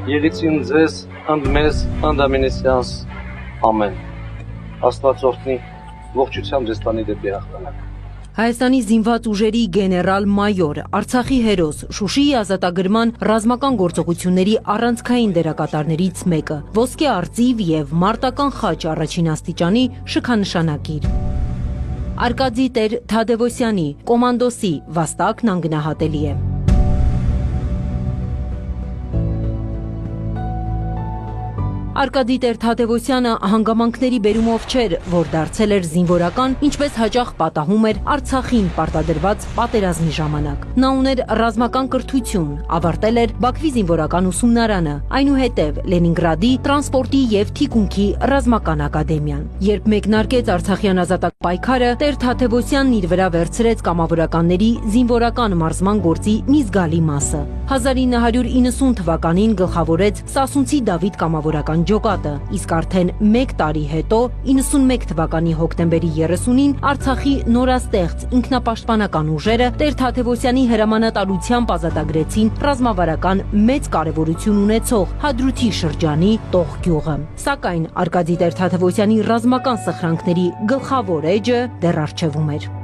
Եղիցին ձեզ, ընդ մեզ, ընդ ամենեսյանս, ամեն։ Աստված օրհնի, ողջությամբ ձեզ տանի դեպի հաղթանակ։ Հայաստանի զինված ուժերի գեներալ-մայոր, Արցախի հերոս, Շուշիի ազատագրման ռազմական գործողությունների առանցքային դերակատարներից մեկը, ոսկե արծիվ և մարտական խաչ առաջին աստիճանի շքանշանակիր։ Արկադի տեր Թադևոսյանի, կոմանդոսի վաստակն անգնահատելի է։ Արկադի տեր Թադևոսյանը հանգամանքների բերումով չէր, որ դարձել էր զինվորական, ինչպես հաճախ պատահում էր Արցախին պարտադրված պատերազմի ժամանակ։ Նա ուներ ռազմական կրթություն, ավարտել էր Բաքվի զինվորական ուսումնարանը, այնուհետև Լենինգրադի տրանսպորտի և թիկունքի ռազմական ակադեմիան։ Երբ մեկնարկեց Արցախյան ազատակ պայքարը, տեր Թադևոսյանն իր վրա վերցրեց կամավորականների զինվորական մարզման գործի մի զգալի մասը։ 1990 թվականին գլխավորեց Սասունցի Դավիթ կամավորական ջոկատը, իսկ արդեն մեկ տարի հետո 91 թվականի հոկտեմբերի 30-ին Արցախի նորաստեղծ ինքնապաշտպանական ուժերը տեր Թադևոսյանի հրամանատարությամբ ազատագրեցին ռազմավարական մեծ կարևորություն ունեցող Հադրութի շրջանի Տող գյուղը։ Սակայն Արկադի տեր Թադևոսյանի ռազմական սխրանքների գլխավոր էջը դեռ առջևում էր։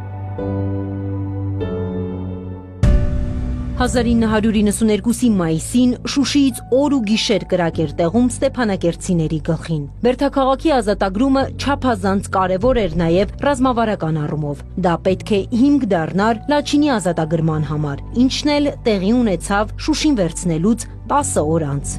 1992-ի մայիսին Շուշիից օր ու գիշեր կրակ էր տեղում ստեփանակերտցիների գլխին։ Բերդաքաղաքի ազատագրումը չափազանց կարևոր էր նաև ռազմավարական առումով։ Դա պետք է հիմք դառնար Լաչինի ազատագրման համար, ինչն էլ տեղի ունեցավ Շուշին վերցնելուց 10 օր անց։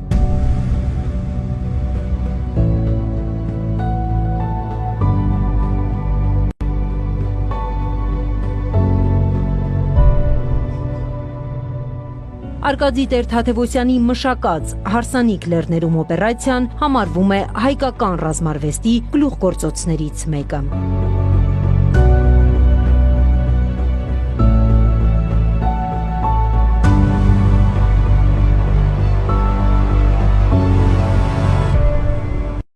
Արկադի տեր Թադևոսյանի մշակած հարսանիք լեռներում օպերացիան համարվում է հայկական ռազմարվեստի գլուխգործոցներից մեկը։